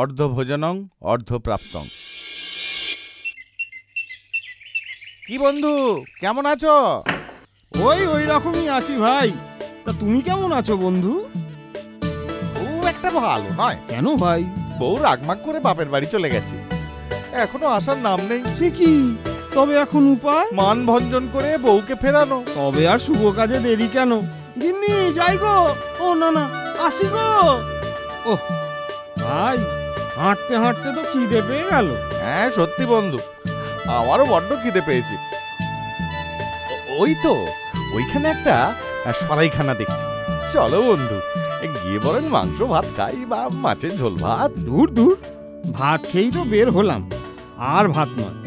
অর্ধভোজনং অর্ধপ্রাপ্তং। কি বন্ধু, কেমন আছো? ওই রকমই আছি ভাই। তা তুমি কেমন আছো বন্ধু? বউ একটা ভালো নয়। কেন ভাই? বউ রাগমাগ করে বাপের বাড়ি চলে গেছে, এখনো আসার নাম নেই। সে কি? তবে এখন উপায়? মান ভঞ্জন করে বউকে ফেরানো। তবে আর শুভ কাজে দেরি কেন? গিন্নি যাই গো। ও না আসি গো। ও ভাই, হাঁটতে হাঁটতে তো খিদে পেয়ে গেল। হ্যাঁ সত্যি বন্ধু, আমারও বড্ড খিদে পেয়েছে। ওই তো ওইখানে একটা সরাইখানা দেখছি, চলো বন্ধু গিয়ে বরং মাংস ভাত খাই বা মাছের ঝোল ভাত। দূর ভাত খেয়েই তো বের হলাম, আর ভাত নয়,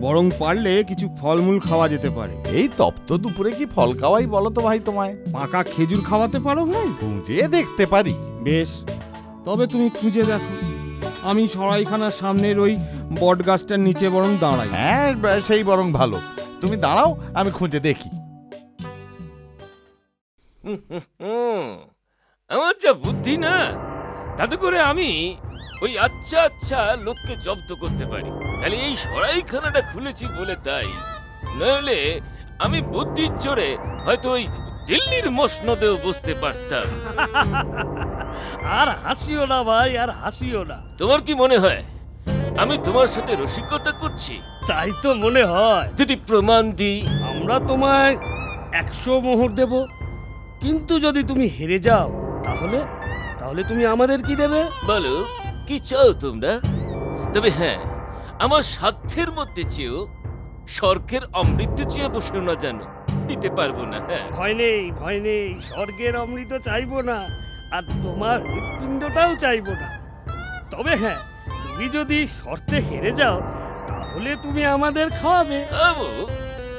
বরং পারলে কিছু ফলমূল খাওয়া যেতে পারে। এই তপ্ত দুপুরে কি ফল খাওয়াই বলো তো ভাই তোমায়? পাকা খেজুর খাওয়াতে পারো ভাই? খুঁজে দেখতে পারি। বেশ, তবে তুমি খুঁজে দেখো, আমি সরাইখানার সামনের ওই বট গাছটার নিচে বরং দাঁড়াই। হ্যাঁ সেই বরং ভালো, তুমি দাঁড়াও, আমি খুঁজে দেখি। আমার যা বুদ্ধি না, তাতে করে আমি ওই আচ্ছা লোককে জব্দ করতে পারি। তাহলে এই সরাইখানাটা খুলেছি বলে তাই, নইলে আমি বুদ্ধির জোরে হয়তো ওই দিল্লির মসনদেও বসতে পারতাম। আর হাসিও না ভাই, আর হাসিও না। তোমার কি মনে হয় আমি তোমার সাথে রসিকতা করছি? তাই তো মনে হয়। যদি প্রমাণ দিই? আমরা তোমায় 100 মোহর দেব, কিন্তু যদি তুমি হেরে যাও তাহলে তুমি আমাদের কি দেবে? বলো কি চাও তোমরা? তবে হ্যাঁ, আমার সাধ্যের মধ্যে চেয়েও স্বর্গের অমৃত চেয়ে বসেও না, জানো দিতে পারবো না। হ্যাঁ ভয় নেই, স্বর্গের অমৃত চাইবো না, আর তোমার হৃৎপিণ্ডটাও চাইবো না। তবে হ্যাঁ, তুমি যদি শর্তে হেরে যাও তাহলে তুমি আমাদের খাওয়াবে। খাবো?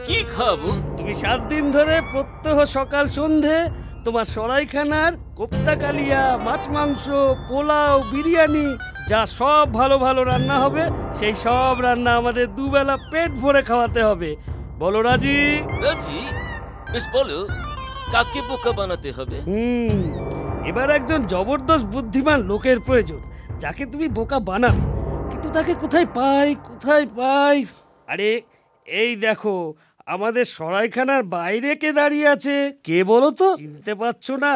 কি খাবো? তুমি 7 দিন ধরে প্রত্যহ সকাল সন্ধে তোমার সরাইখানার কোপ্তা কালিয়া, মাছ মাংস, পোলাও, বিরিয়ানি, যা সব ভালো ভালো রান্না হবে, সেই সব রান্না আমাদের দুবেলা পেট ভরে খাওয়াতে হবে। বলো রাজি? রাজি। বেশ বলো, কাকে বোকা বানাতে হবে? এবার একজন জবরদস্ত বুদ্ধিমান লোকের প্রয়োজন, যাকে তুমি বোকা বানাবে। কিন্তু তাকে কোথায় পাই? আরে এই দেখো, আমাদের সরাইখানার বাইরে কে দাঁড়িয়ে আছে? কে বলো তো? চিনতে পারছো না?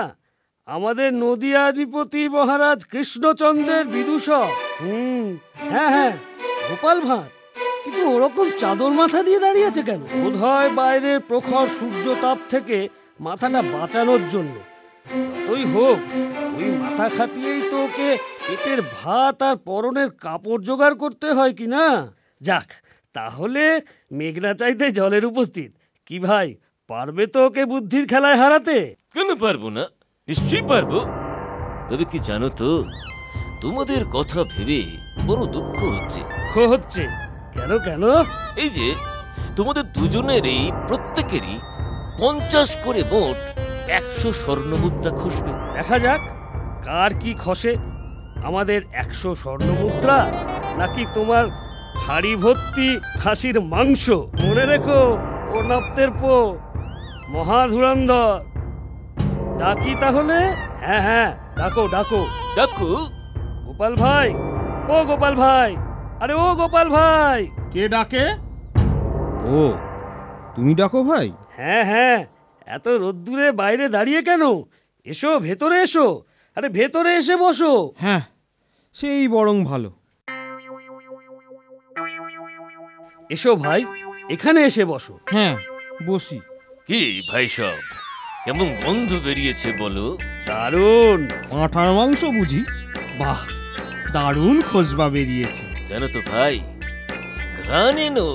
আমাদের নদিয়াধিপতি মহারাজ কৃষ্ণচন্দ্রের বিদূষক। হ্যাঁ, গোপাল ভাঁড়। কিন্তু ওরকম চাদর মাথা দিয়ে দাঁড়িয়ে আছে কেন? বোধহয় বাইরের প্রখর সূর্য তাপ থেকে মাথাটা বাঁচানোর জন্য। যতই হোক, ওই মাথা খাটিয়েই তো ওকে পেটের ভাত আর পরনের কাপড় জোগাড় করতে হয় কি না? যাক, তাহলে মেঘনা চাইতে জলের উপস্থিত। কি ভাই, পারবে তো ওকে বুদ্ধির খেলায় হারাতে? কেন পারবো না, নিশ্চয়ই পারবো। তবে কি জানো তো, তোমাদের কথা ভেবে বড় দুঃখ হচ্ছে। কেন? এই যে তোমাদের দুজনেরই প্রত্যেকেরই 50 করে মোট 100 স্বর্ণমুদ্রা খসবে। দেখা যাক কার কি খসে, আমাদের 100 স্বর্ণমুদ্রা নাকি তোমার হাড়ি ভর্তি খাসির মাংস? মনে রেখো, ও নপ্তের পো মহাধুরন্ধর। ডাকি তাহলে? হ্যাঁ, ডাকো। গোপাল ভাই, ও গোপাল ভাই, আরে ও গোপাল ভাই। কে ডাকে? ও তুমি ডাকো ভাই? হ্যাঁ, এত রোদ্দুরে বাইরে দাঁড়িয়ে কেন? এসো, ভেতরে এসো। আরে ভেতরে এসে বসো। হ্যাঁ, সেই বরং ভালো। এসো ভাই, এখানে এসে বসো। হ্যাঁ, বসি। কি ভাই সব, কেমন গন্ধ বেরিয়েছে বলো? দারুণ। পাঁঠার মাংস বুঝি? বাহ, দারুণ খোঁজবা বেরিয়েছে। জানো তো ভাই, ঘ্রাণেনো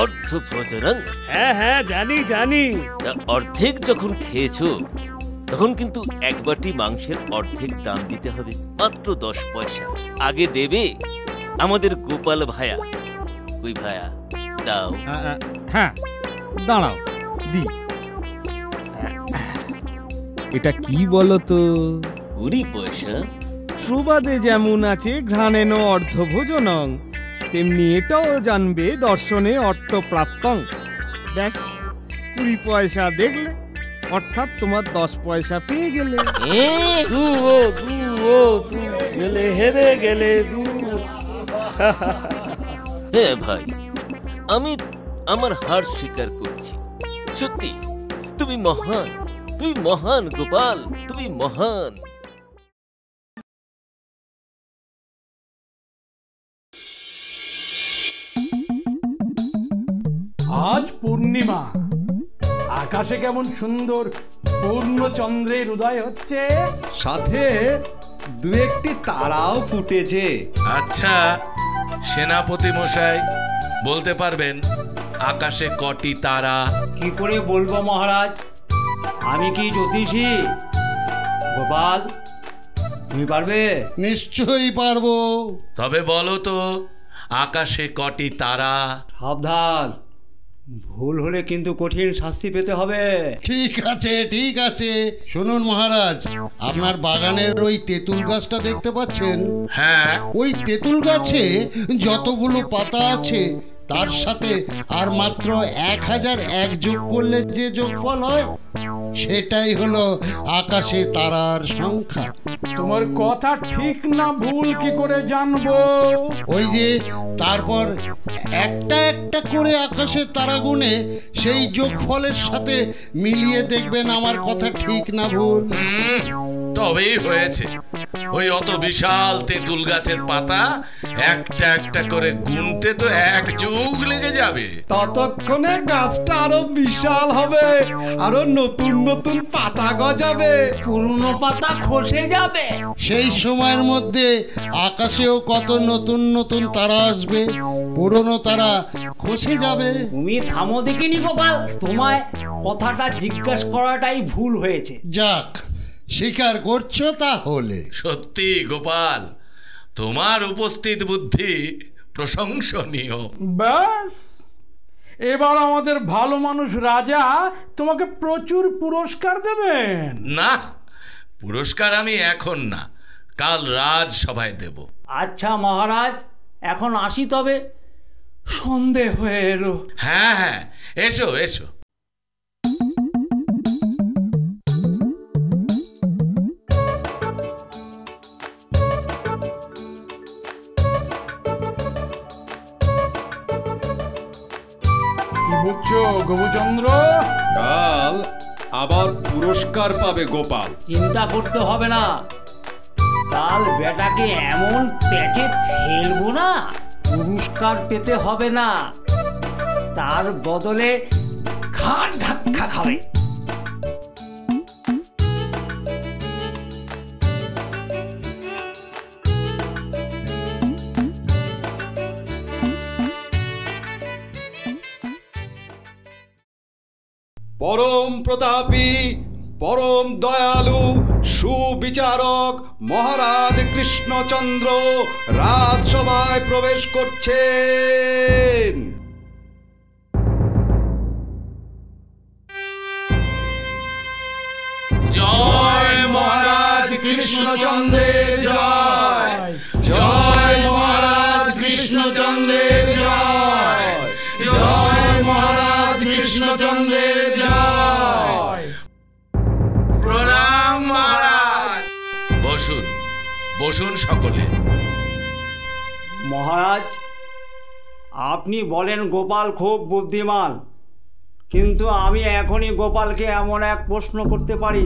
অর্ধ প্রজনন। হ্যাঁ, জানি। অর্ধেক যখন খেয়েছো, তখন কিন্তু এক বাটি মাংসের অর্ধেক দাম দিতে হবে, মাত্র 10 পয়সা। আগে দেবে আমাদের গোপাল ভায়া। কই ভায়া, দাও। হ্যাঁ, দাঁড়াও, দি। এটা কি বলো তো? 20 পয়সা? প্রবাদে যেমন আছে ঘ্রাণেন অর্ধভোজনং, তেমনি এটাও জানবে দর্শনে অর্থপ্রাপ্তং। ব্যাস 20 পয়সা দেখলে, অর্থাৎ তোমার 10 পয়সা পেয়ে গেলে। তু গেলে হেরে গেলে তু। হ্যাঁ ভাই, আমি আমার হার স্বীকার করছি। সত্যি তুমি মহান, তুমি মহান গোপাল, তুমি মহান। আজ পূর্ণিমা, আকাশে কেমন সুন্দর পূর্ণচন্দ্রের উদয় হচ্ছে। সাথে দু একটি তারাও ফুটেছে। আচ্ছা সেনাপতি মশাই, বলতে পারবেন আকাশে কটি তারা? কি করে বলবো মহারাজ, আমি কি জ্যোতিষী? গোপাল, তুমি পারবে? নিশ্চয়ই পারবো। তবে বলো তো আকাশে কটি তারা? সাবধান, ভুল হলে কিন্তু কঠিন শাস্তি পেতে হবে। ঠিক আছে ঠিক আছে। শুনুন মহারাজ, আপনার বাগানের ওই তেঁতুল গাছটা দেখতে পাচ্ছেন? হ্যাঁ। ওই তেঁতুল গাছে যতগুলো পাতা আছে তার সাথে আর মাত্র 1001 যোগ করলে যে যোগফল হয়, সেটাই হলো আকাশে তারার সংখ্যা। তোমার কথা ঠিক না ভুল কি করে জানবো? ওই যে তারপর একটা একটা করে আকাশে তারা গুনে সেই যোগফলের সাথে মিলিয়ে দেখবেন আমার কথা ঠিক না ভুল। তবেই হয়েছে। ওই অত বিশাল তেঁতুল গাছের পাতা একটা একটা করে গুনতে তো 1 যুগ লেগে যাবে। ততক্ষণে গাছটা আরো বিশাল হবে, আরো নতুন নতুন পাতা গজাবে, পুরনো পাতা খসে যাবে। সেই সময়ের মধ্যে আকাশেও কত নতুন নতুন তারা আসবে, পুরনো তারা খসে যাবে। তুমি থামো দেখিনি গোপাল, তোমায় কথাটা জিজ্ঞাসা করাটাই ভুল হয়েছে। যাক, স্বীকার করছো তাহলে? সত্যি গোপাল, তোমার উপস্থিত বুদ্ধি প্রশংসনীয়। ব্যাস, এবার আমাদের ভালো মানুষ রাজা তোমাকে প্রচুর পুরস্কার দেবেন। না, পুরস্কার আমি এখন না, কাল রাজসভায় দেব। আচ্ছা মহারাজ, এখন আসি তবে, সন্ধে হয়ে এলো। হ্যাঁ হ্যাঁ, এসো এসো। কি বুঝছো গোপচন্দ্র? কাল আবার পুরস্কার পাবে গোপাল। চিন্তা করতে হবে না, কাল বেটাকে এমন প্যাচে ফেলবো না, পুরস্কার পেতে হবে না, তার বদলে ঘাট ধাক্কা খাবে। পরম প্রতাপী, পরম দয়ালু, সুবিচারক মহারাজ কৃষ্ণচন্দ্র রাজসভায় প্রবেশ করছেন। জয় মহারাজ কৃষ্ণচন্দ্রের জয়, জয় মহারাজ কৃষ্ণচন্দ্রের জয়, জয় মহারাজ কৃষ্ণচন্দ্রের জয়। প্রণাম মহারাজ। বসুন বসুন সকলে। মহারাজ, আপনি বলেন গোপাল খুব বুদ্ধিমান, কিন্তু আমি এখনই গোপালকে এমন এক প্রশ্ন করতে পারি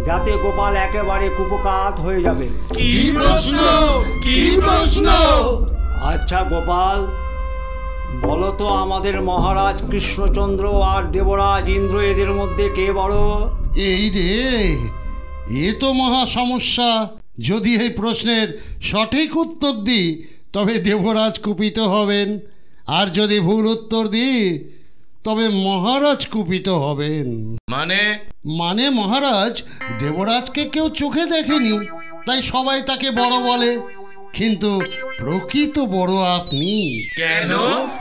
যাতে গোপাল একেবারে কুপকাত হয়ে যাবে। কি প্রশ্ন? কি প্রশ্ন? আচ্ছা গোপাল, বলো তো আমাদের মহারাজ কৃষ্ণচন্দ্র আর দেবরাজ ইন্দ্র এদের মধ্যে কে বড়? এই রে, এ তো মহা সমস্যা। যদি এই প্রশ্নের সঠিক উত্তর দিই তবে দেবরাজ কুপিত হবেন, আর যদি ভুল উত্তর দিই তবে মহারাজ কুপিত হবেন। মানে মহারাজ, দেবরাজকে কেউ চোখে দেখেনি, তাই সবাই তাকে বড় বলে, কিন্তু প্রকৃত বড় আপনি। কেন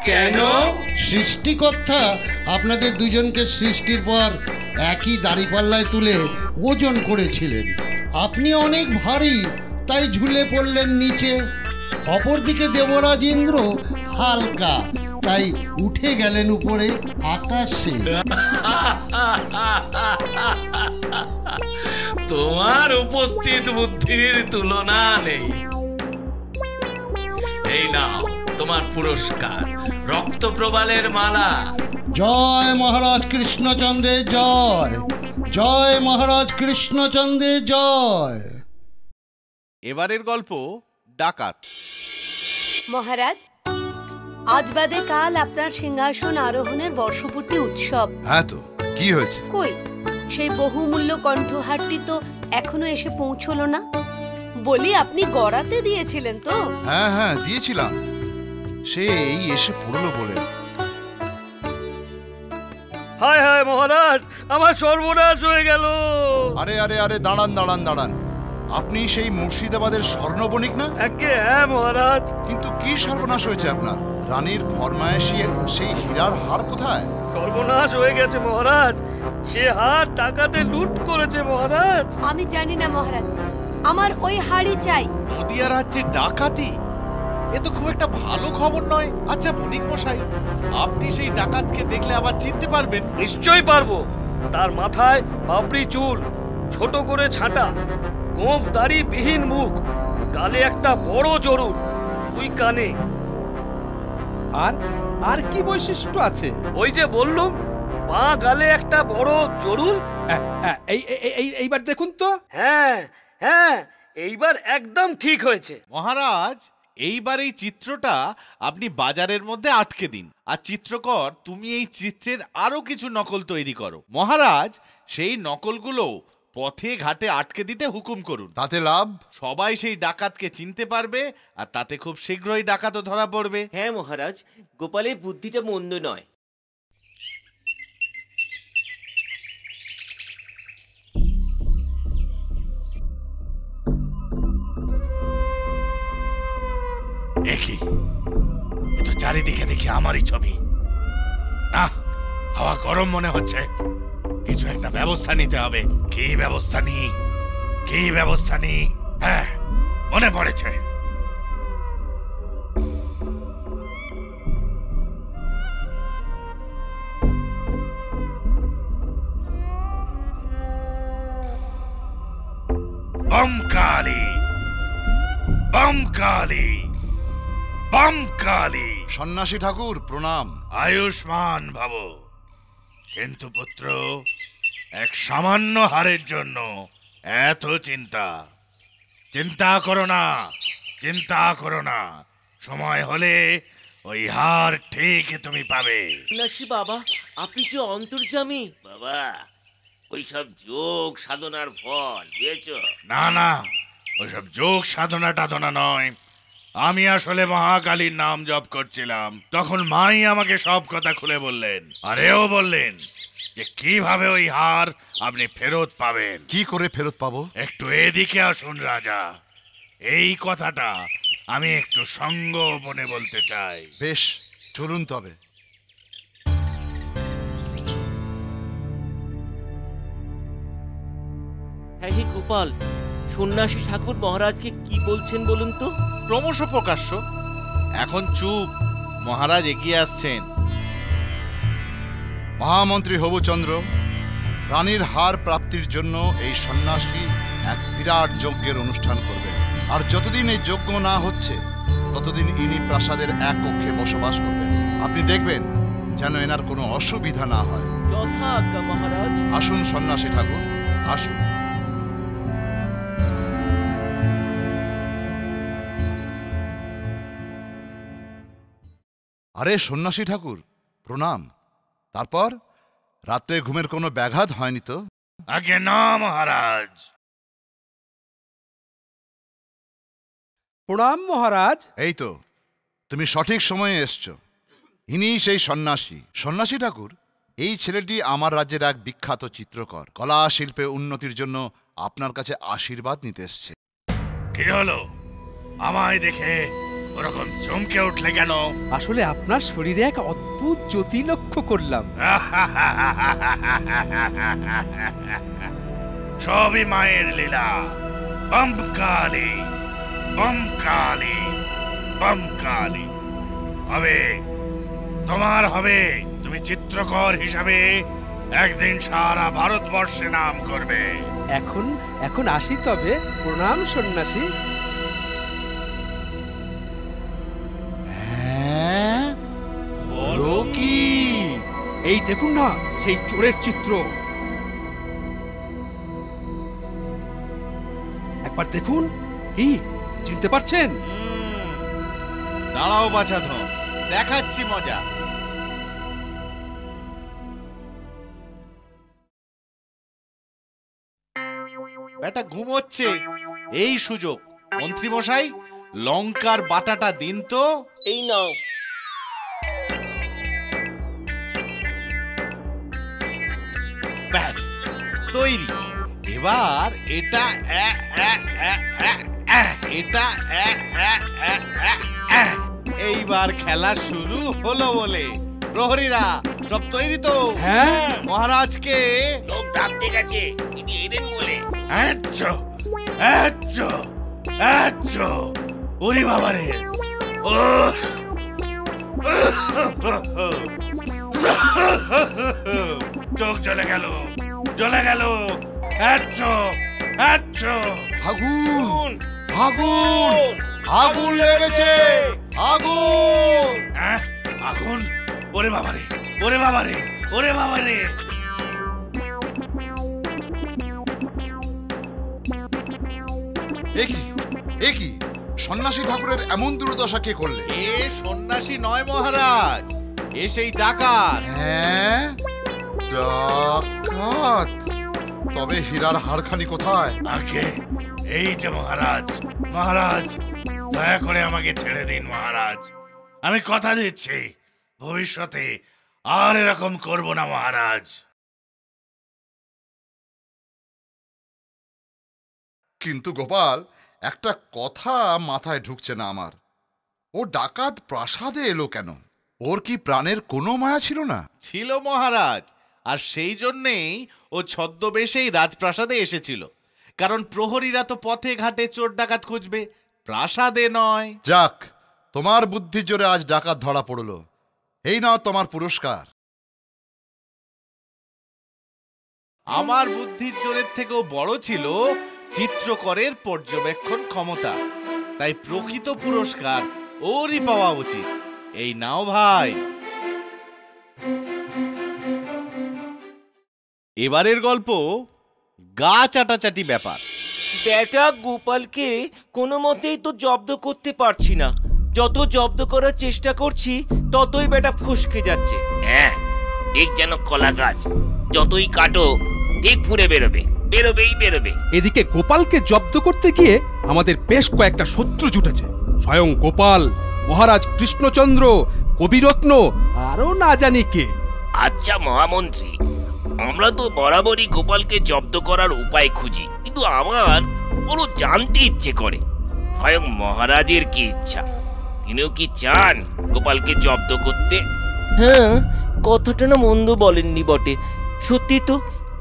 কেন? সৃষ্টিকর্তা আপনাদের দুজনকে সৃষ্টির পর একই দাঁড়িপাল্লায় তুলে ওজন করেছিলেন। আপনি অনেক ভারী, তাই ঝুলে পড়লেন নিচে। অপরদিকে দেবরাজ ইন্দ্র হালকা, তাই উঠে গেলেন উপরে আকাশে। তোমার উপস্থিত বুদ্ধির তুলনা নেই। এই নাও তোমার পুরস্কার, রক্ত প্রবালের মালা। জয় মহারাজ কৃষ্ণচন্দ্রের জয়, জয় মহারাজ কৃষ্ণচন্দ্রের জয়। এবারের গল্প ডাকাত। মহারাজ, আজ বাদে কাল আপনার সিংহাসন আরোহণের বর্ষপূর্তি উৎসব। হ্যাঁ, তো কি হয়েছে? কই সেই বহুমূল্য কণ্ঠহারটি তো এখনো এসে পৌঁছলো না। বলি, আপনি গড়াতে দিয়েছিলেন তো? হ্যাঁ হ্যাঁ, দিয়েছিলাম, সে এই এসে পড়লো বলে। হায় হায় মহারাজ, আমার সর্বনাশ হয়ে গেল। আরে আরে আরে, দাঁড়ান দাঁড়ান দাঁড়ান, আপনি সেই মুর্শিদাবাদের স্বর্ণবণিক না? একে হ্যাঁ মহারাজ। কিন্তু কি সর্বনাশ হয়েছে আপনার? রানীর ফরমায়েশি সেই হীরার হার কোথায়? সর্বনাশ হয়ে গেছে মহারাজ, সে হার টাকাতে লুট করেছে মহারাজ। আমি জানি না মহারাজ, আমার ওই হাড়ি চাই। নদিয়া রাজ্যে ডাকাতি, এ তো খুব একটা ভালো খবর নয়। আচ্ছা বণিক মশাই, আপনি সেই ডাকাতকে দেখলে আবার চিনতে পারবেন? নিশ্চয়ই পারবো। তার মাথায় বাবরি চুল, ছোট করে ছাঁটা, গোঁফ দাড়ি বিহীন মুখ, গালে একটা বড় জরুর, দুই কানে। আর আর কি বৈশিষ্ট্য আছে? ওই যে বললুম, বাঁ গালে একটা বড় জরুর। এইবার দেখুন তো। হ্যাঁ হ্যাঁ, এইবার একদম ঠিক হয়েছে মহারাজ। এইবার এই চিত্রটা আপনি বাজারের মধ্যে আটকে দিন, আর চিত্রকর তুমি এই চিত্রের আরো কিছু নকল তৈরি করো। মহারাজ, সেই নকলগুলো পথে ঘাটে আটকে দিতে হুকুম করুন। তাতে লাভ? সবাই সেই ডাকাতকে চিনতে পারবে, আর তাতে খুব শীঘ্রই ডাকাতও ধরা পড়বে। হ্যাঁ মহারাজ, গোপালের বুদ্ধিটা মন্দ নয়। দেখি, এ তো চারিদিকে দেখি আমারই ছবি। না, হাওয়া গরম মনে হচ্ছে, কিছু একটা ব্যবস্থা নিতে হবে। কি ব্যবস্থা নিই, কি ব্যবস্থা নিই? হ্যাঁ, মনে পড়েছে। বমকালি, বমকালি, বমকালি। সন্ন্যাসী ঠাকুর প্রণাম। আয়ুষ্মান ভব। কিন্তু পুত্র, এক সামান্য হারের জন্য এত চিন্তা? চিন্তা করো না, চিন্তা করো না, সময় হলে ওই হার ঠিক তুমি পাবে। সন্ন্যাসী বাবা, আপনি যে অন্তর্যামী। বাবা, ওইসব যোগ সাধনার ফল বুঝেছ? না না, ওইসব যোগ সাধনা টাধনা নয়। আমি আসলে মহাকালীর নাম জপ করছিলাম, তখন মাই আমাকে সব কথা খুলে বললেন, আর এও বললেন যে কিভাবে ওই হার আপনি ফেরত পাবেন। কি করে ফেরত পাবো? একটু এদিকে আসুন রাজা, এই কথাটা আমি একটু সঙ্গোপনে বলতে চাই। বেশ, চলুন তবে। হ্যাঁ হে গোপাল, সন্ন্যাসী ঠাকুর মহারাজকে কি বলছেন বলুন তো? ক্রমশ প্রকাশ্য। এখন চুপ, মহারাজ এগিয়ে আসছেন। মহামন্ত্রী হবুচন্দ্র, রানীর হার প্রাপ্তির জন্য এই সন্ন্যাসী এক বিরাট যজ্ঞের অনুষ্ঠান করবেন। আর যতদিন এই যজ্ঞ না হচ্ছে, ততদিন ইনি প্রাসাদের এক কক্ষে বসবাস করবেন। আপনি দেখবেন যেন এনার কোনো অসুবিধা না হয়। যথা আজ্ঞা মহারাজ। আসুন সন্ন্যাসী ঠাকুর, আসুন। আরে সন্ন্যাসী ঠাকুর প্রণাম। তারপর রাত্রে ঘুমের কোনো ব্যাঘাত হয়নি তো? আগে না মহারাজ। প্রণাম মহারাজ। এই তো, তুমি সঠিক সময়ে এসছো। ইনি সেই সন্ন্যাসী। সন্ন্যাসী ঠাকুর, এই ছেলেটি আমার রাজ্যের এক বিখ্যাত চিত্রকর, কলা শিল্পে উন্নতির জন্য আপনার কাছে আশীর্বাদ নিতে এসছে। কি হলো? আমায় দেখে ওরকম চমকে উঠলে কেন? আসলে আপনার শরীরে এক অদ্ভুত জ্যোতি লক্ষ্য করলাম। সবই মায়ের লীলা। বমকালি বমকালি বমকালি হবে, তোমার হবে। তুমি চিত্রকর হিসাবে একদিন সারা ভারতবর্ষে নাম করবে। এখন আসি তবে। প্রণাম সন্ন্যাসী। বলো কি? এই দেখুন না সেই চোরের চিত্র। একবার দেখুন, কি চিনতে পারছেন? দাঁড়াও বাছাধন, দেখাচ্ছি মজা। বেটা ঘুমোচ্ছে, এই সুযোগ। মন্ত্রী মশাই, লঙ্কার বাটাটা দিন তো। এই নাও। ব্যাস তৈরি। এবার এটা এইবার খেলা শুরু হলো বলে। প্রহরীরা সব তৈরি তো? হ্যাঁ। মহারাজকে লোক ডাকতে গেছে, তিনি এলেন বলে। ওরে বাবারে, ও চোখ জ্বলে গেল, জ্বলে গেল। আগুন আগুন আগুন লেগেছে, আগুন। আগুন? ওরে বাবারে, ওরে বাবারে, ওরে বাবারে। এ কি সন্ন্যাসী ঠাকুরের এমন দুর্দশা কে করলে? এ সন্ন্যাসী নয় মহারাজ, এ সেই ডাকাত। হ্যাঁ, ডাকাত। তবে হীরার হারখানি কোথায়? আগে এই যে মহারাজ। মহারাজ, দয়া করে আমাকে ছেড়ে দিন মহারাজ। আমি কথা দিচ্ছি ভবিষ্যতে আর এরকম করব না মহারাজ। কিন্তু গোপাল, একটা কথা মাথায় ঢুকছে না আমার। ও ডাকাত প্রাসাদে এলো কেন? ওর কি প্রাণের কোনো মায়া ছিল না? ছিল মহারাজ, আর সেই জন্যেই ও ছদ্মবেশেই রাজপ্রাসাদে এসেছিল। কারণ প্রহরীরা তো পথে ঘাটে চোর ডাকাত খুঁজবে, প্রাসাদে নয়। যাক, তোমার বুদ্ধির জোরে আজ ডাকাত ধরা পড়লো। এই নাও তোমার পুরস্কার। আমার বুদ্ধির জোরের থেকেও বড় ছিল চিত্রকরের পর্যবেক্ষণ ক্ষমতা। তাই প্রকৃত পুরস্কার ওরই পাওয়া উচিত। এই নাও ভাই। এবারের গল্প গা চাটাচাটি ব্যাপার। বেটা গোপালকে কোনো মতেই তো জব্দ করতে পারছি না। যত জব্দ করার চেষ্টা করছি ততই বেটা ফসকে যাচ্ছে। হ্যাঁ, ঠিক যেন কলা গাছ, যতই কাটো ঠিক ফুরে বেরোবে, বেরোবেই বেরোবে। এদিকে গোপালকে জব্দ করতে গিয়ে আমাদের বেশ কয়েকটা শত্রু জুটেছে। স্বয়ং গোপাল, মহারাজ কৃষ্ণচন্দ্র, কবিরত্ন, আরো না জানি কে। আচ্ছা মহামন্ত্রী, আমরা তো বরাবরই গোপালকে জব্দ করার উপায় খুঁজি, কিন্তু আমার বড় জানতে ইচ্ছে করে স্বয়ং মহারাজের কি ইচ্ছা। তিনিও কি চান গোপালকে জব্দ করতে? হ্যাঁ, কথাটা না মন্দ বলেননি বটে। সত্যি তো,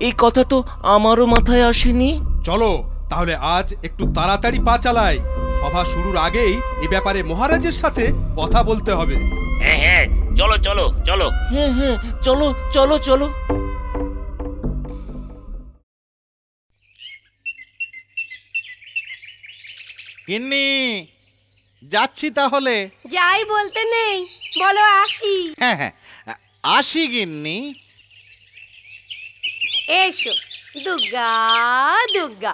এই কথা তো আমারও মাথায় আসেনি। চলো তাহলে আজ একটু তাড়াতাড়ি পা চালাই। সভা শুরুর আগেই এ ব্যাপারে মহারাজের সাথে কথা বলতে হবে। হ্যাঁ হ্যাঁ, চলো চলো চলো। হ্যাঁ হ্যাঁ, চলো চলো চলো। গিন্নি, যাচ্ছি তাহলে। যাই বলতে নেই, বলো আসি। হ্যাঁ হ্যাঁ, আসি গিন্নি। এসো দুর্গা দুর্গা।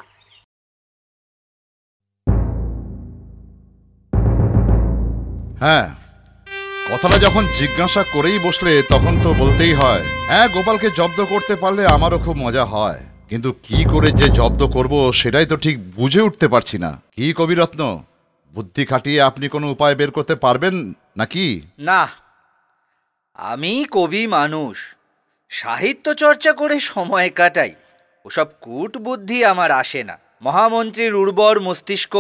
হ্যাঁ, কথাটা যখন জিজ্ঞাসা করেই বসলে তখন তো বলতেই হয়। হ্যাঁ, গোপালকে জব্দ করতে পারলে আমারও খুব মজা হয়, কিন্তু কি করে যে জব্দ করব সেটাই তো ঠিক বুঝে উঠতে পারছি না। কি কবিরত্ন, বুদ্ধি খাটিয়ে আপনি কোনো উপায় বের করতে পারবেন নাকি? না, আমি কবি মানুষ, সাহিত্য চর্চা করে সময় কাটাই। ওসব কূট বুদ্ধি আমার আসে না। মহামন্ত্রীর উর্বর মস্তিষ্ক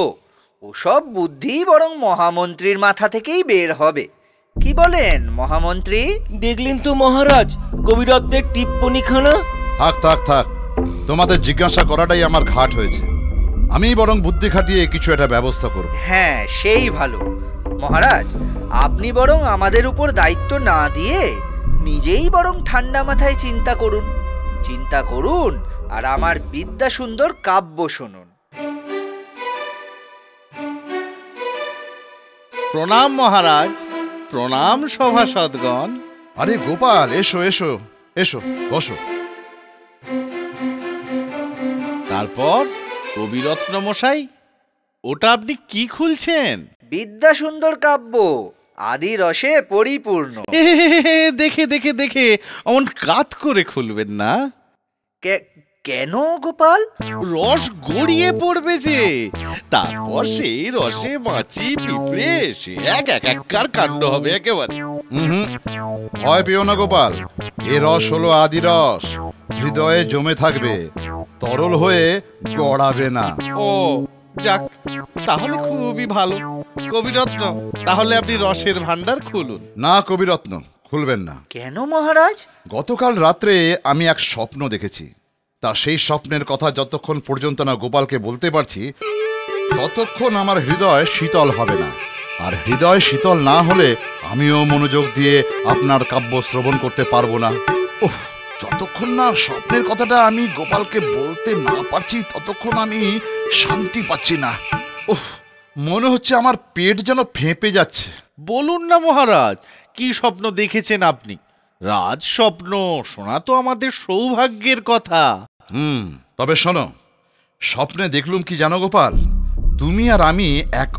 ওসব বুদ্ধি বরং মহামন্ত্রীর মাথা থেকেই বের হবে। কি বলেন মহামন্ত্রী? দেখলেন তো মহারাজ কবিরত্নের টিপ্পনিখানা। থাক থাক থাক, তোমাদের জিজ্ঞাসা করাটাই আমার ঘাট হয়েছে। আমি বরং বুদ্ধি খাটিয়ে কিছু একটা ব্যবস্থা করব। হ্যাঁ, সেই ভালো। মহারাজ, আপনি বরং আমাদের উপর দায়িত্ব না দিয়ে নিজেই বরং ঠান্ডা মাথায় চিন্তা করুন। চিন্তা করুন আর আমার বিদ্যা সুন্দর কাব্য শুনুন। প্রণাম মহারাজ, প্রণাম সভাসদগণ। আরে গোপাল, এসো এসো এসো, বসো। তারপর কবিরত্ন মশাই, ওটা আপনি কি খুলছেন? বিদ্যা সুন্দর কাব্য, আদি রসে পরিপূর্ণ। দেখে দেখে দেখে অমন কাত করে খুলবেন না। কেন গোপাল? রস গড়িয়ে পড়বে যে, তারপর সেই রসে মাছি পিঁপড়ে সে এক একাকার কাণ্ড হবে একেবারে। ভয় পেও না গোপাল, এ রস হলো আদি রস, হৃদয়ে জমে থাকবে, তরল হয়ে গড়াবে না। ও যাক, তাহলে খুবই ভালো। কবিরত্ন, তাহলে আপনি রসের ভান্ডার খুলুন। না কবিরত্ন, খুলবেন না। কেন মহারাজ? গতকাল রাত্রে আমি এক স্বপ্ন দেখেছি। তা সেই স্বপ্নের কথা যতক্ষণ পর্যন্ত না গোপালকে বলতে পারছি, ততক্ষণ আমার হৃদয় শীতল হবে না। আর হৃদয় শীতল না হলে আমিও মনোযোগ দিয়ে আপনার কাব্য শ্রবণ করতে পারবো না। ওহ, যতক্ষণ না স্বপ্নের কথাটা আমি গোপালকে বলতে না পারছি, ততক্ষণ আমি শান্তি পাচ্ছি না। ওহ, মনে হচ্ছে আমার পেট যেন ফেঁপে যাচ্ছে। বলুন না মহারাজ, কি স্বপ্ন দেখেছেন আপনি? রাজ স্বপ্ন শোনা তো আমাদের সৌভাগ্যের কথা। তবে শোনো, স্বপ্নে দেখলুম কি জানো গোপাল, তুমি আর আমি এক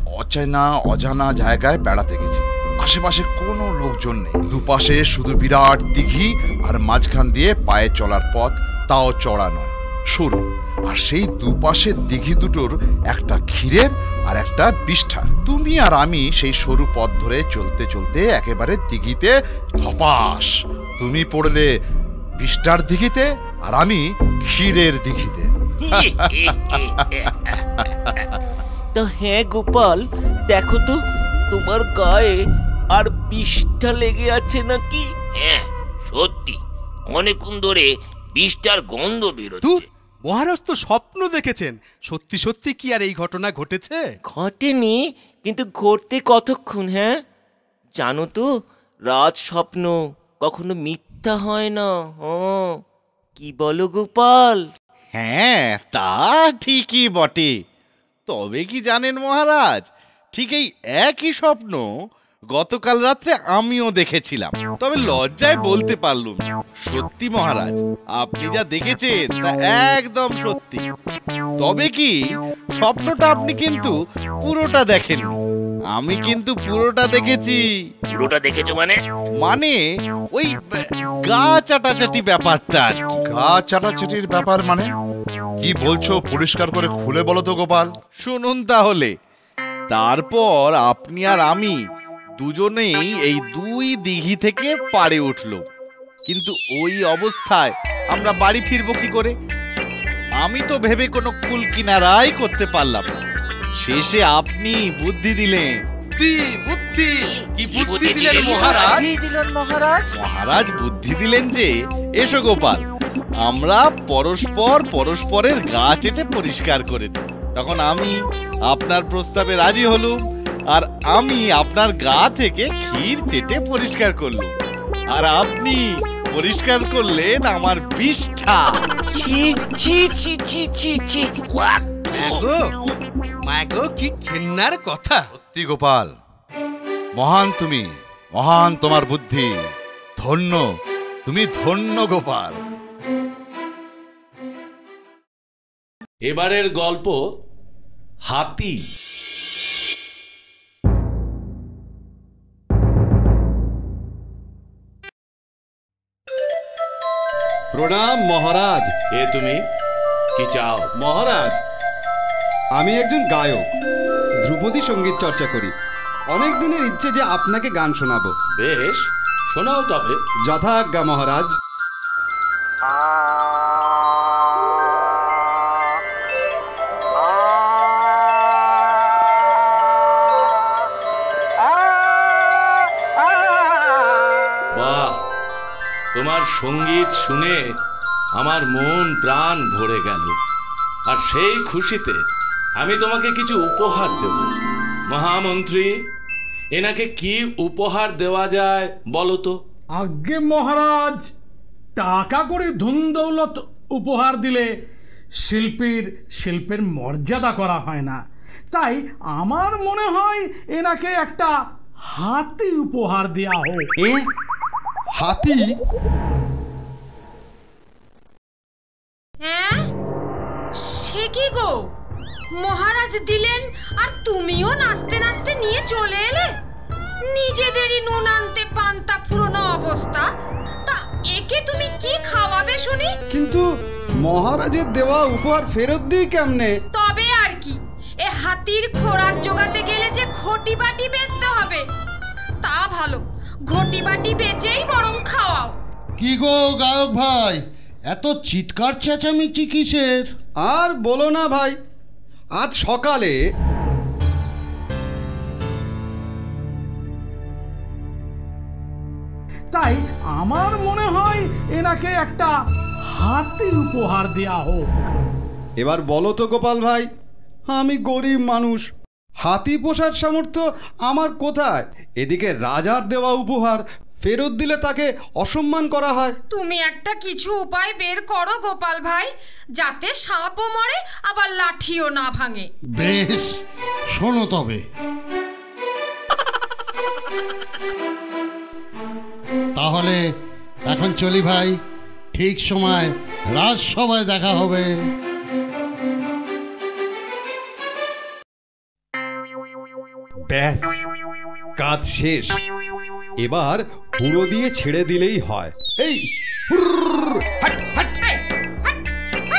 অজানা জায়গায় বেড়াতে গেছি। আশেপাশে কোনো লোকজন নেই, দুপাশে শুধু বিরাট দিঘি, আর মাঝখান দিয়ে পায়ে চলার পথ, তাও চড়া নয়, সরু। আর সেই দুপাশে দিঘি দুটোর একটা ক্ষীরের আর একটা বিষ্ঠার। তুমি আর আমি সেই সরু পথ ধরে চলতে চলতে একেবারে দিঘিতে ধপাস। তুমি পড়লে বিষ্ঠার দিঘিতে আর আমি ক্ষীরের দিঘিতে। তা হ্যাঁ গোপাল, দেখো তো তোমার গায়ে আর বিষটা লেগে আছে নাকি? হ্যাঁ সত্যি, অনেকক্ষণ ধরে বিষটার গন্ধ বেরোচ্ছে। মহারাজ তো স্বপ্ন দেখেছেন, সত্যি সত্যি কি আর এই ঘটনা ঘটেছে? ঘটেনি, কিন্তু ঘটতে কতক্ষণ? হ্যাঁ জানো তো, রাজ স্বপ্ন কখনো মিথ্যা হয় না। কি বলো গোপাল? হ্যাঁ, তা ঠিকই বটে। তবে কি জানেন মহারাজ, ঠিক এই একই স্বপ্ন গতকাল রাত্রে আমিও দেখেছিলাম, তবে লজ্জায় বলতে পারলুম না। সত্যি মহারাজ, আপনি যা দেখেছেন তা একদম সত্যি। তবে কি স্বপ্নটা আপনি কিন্তু পুরোটা দেখেননি, আমি কিন্তু পুরোটা দেখেছি। পুরোটা দেখেছো মানে? মানে ওই গা চাটাচাটি ব্যাপারটা আর কি। গা চাটাচাটির ব্যাপার মানে কি বলছো? পরিষ্কার করে খুলে বলো তো গোপাল। শুনুন তাহলে। তারপর আপনি আর আমি দুজনেই এই দুই দিঘি থেকে পাড়ে উঠল, কিন্তু ওই অবস্থায় আমরা বাড়ি ফিরবো কি করে? আমি তো ভেবে কোনো কুল কিনারাই করতে পারলাম না। শেষে আপনি বুদ্ধি দিলেন। মহারাজ বুদ্ধি দিলেন যে, এসো গোপাল, আমরা পরস্পরের গা চেটে পরিষ্কার করে দিই। তখন আমি আপনার প্রস্তাবে রাজি হলুম, আর আমি আপনার গা থেকে ক্ষীর চেটে পরিষ্কার করলুম, আর আপনি পরিষ্কার করলেন আমার বিষ্ঠা। মাগো, কি ঘেন্নার কথা! সত্যি গোপাল, মহান তুমি, মহান তোমার বুদ্ধি। ধন্য তুমি, ধন্য গোপাল। এবারের গল্প হাতি। প্রণাম মহারাজ। এ তুমি কি চাও? মহারাজ, আমি একজন গায়ক, ধ্রুপদী সঙ্গীত চর্চা করি। অনেক দিনের ইচ্ছে যে আপনাকে গান শোনাবো। বেশ, শোনাও তবে। যথাজ্ঞা মহারাজ। তোমার সঙ্গীত শুনে আমার মন প্রাণ ভরে গেল, আর সেই খুশিতে আমি তোমাকে কিছু উপহার দেব। মহামন্ত্রী, এনাকে কি উপহার দেওয়া যায় বলো তো? আজ্ঞে মহারাজ, টাকা করে ধন দৌলত উপহার দিলে শিল্পের মর্যাদা করা হয় না। তাই আমার মনে হয় এনাকে একটা হাতি উপহার দেয়া হোক। হাতি? হ্যাঁ, সে কি গো, মহারাজ দিলেন আর তুমিও নাচতে নাচতে নিয়ে চলে এলে? নিজেদেরই নুন আনতে পান্তা ফুরোনো অবস্থা, তা একে তুমি কি খাওয়াবে শুনি? কিন্তু মহারাজের দেওয়া উপহার ফেরত দিই কেমনে? তবে আর কি, এ হাতির খোরাক জোগাতে গেলে যে ঘটি বাটি বেচতে হবে। তা ভালো, ঘটি বাটি বেচেই বরং খাওয়াও। কি গো গায়ক ভাই, এত চিৎকার চেঁচামেচি কিসের? আর বলো না ভাই, আজ সকালে তাই আমার মনে হয় এনাকে একটা হাতি উপহার দেয়া হোক। এবার বলো তো গোপাল ভাই, আমি গরিব মানুষ, হাতি পোষার সামর্থ্য আমার কোথায়? এদিকে রাজার দেওয়া উপহার ফেরত দিলে তাকে অসম্মান করা হয়। তুমি একটা কিছু উপায় বের করো গোপাল ভাই, যাতে সাপও মরে আবার লাঠিও না ভাঙে। বেশ, শোনো তবে। তাহলে এখন চলি ভাই, ঠিক সময় রাজসভায় দেখা হবে। ব্যাস, কাজ শেষ। এবার হুড়ো দিয়ে ছেড়ে দিলেই হয়। এই হুরর, হাট, হাট। হাট, হাট, হাট, হাট।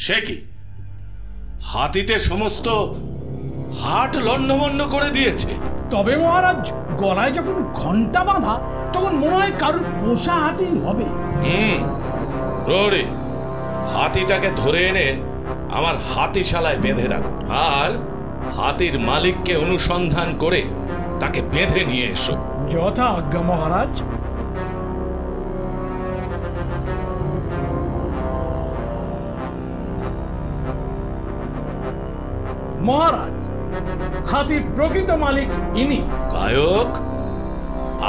সে কি, হাতিতে সমস্ত হাট লন্ডভন্ড করে দিয়েছে। তবে মহারাজ, গলায় যখন ঘন্টা বাঁধা, তখন মনে হয় কারোর পোষা হাতি হবে। প্রহরী, হাতিটাকে ধরে এনে আমার হাতিশালায় বেঁধে রাখো, আর হাতির মালিককে অনুসন্ধান করে তাকে বেঁধে নিয়ে এসো। যথা আজ্ঞা মহারাজ। মহারাজ, হাতির প্রকৃত মালিক ইনি। গায়ক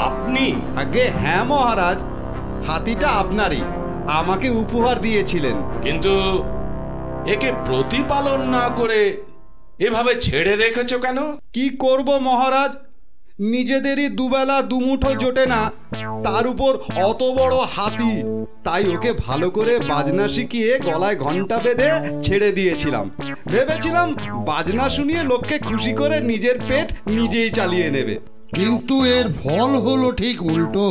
আপনি? আগে হ্যাঁ মহারাজ, হাতিটা আপনারই, আমাকে উপহার দিয়েছিলেন। কিন্তু একে প্রতিপালন না করে এভাবে ছেড়ে রেখেছো কেন? কি করব মহারাজ, নিজেদেরই দুবেলা দুমুঠো জোটে না, তার উপর অত বড় হাতি। তাই ওকে ভালো করে বাজনা শিখিয়ে গলায় ঘন্টা বেঁধে ছেড়ে দিয়েছিলাম। ভেবেছিলাম বাজনা শুনিয়ে লোককে খুশি করে নিজের পেট নিজেই চালিয়ে নেবে। কিন্তু এর ফল হলো ঠিক উল্টো।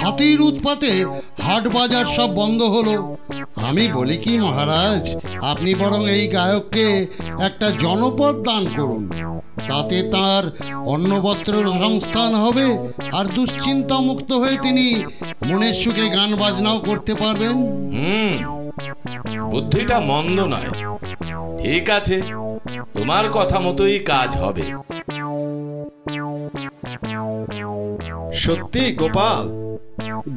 হাতির উৎপাতে হাট বাজার সব বন্ধ হলো। আমি বলি কি মহারাজ, আপনি বরং এই গায়ককে একটা জনপদ দান করুন, তাতে তার অন্নবস্ত্রের সংস্থান হবে, আর দুশ্চিন্তা মুক্ত হয়ে তিনি মনের সুখে গান বাজনাও করতে পারবেন। বুদ্ধিটা মন্দ নয়। ঠিক আছে, তোমার কথা মতোই কাজ হবে। সত্যি গোপাল,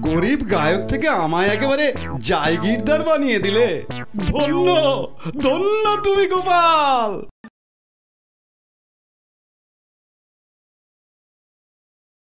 গরিব গায়ক থেকে আমায় একেবারে জায়গিরদার বানিয়ে দিলে। ধন্য ধন্য তুমি গোপাল।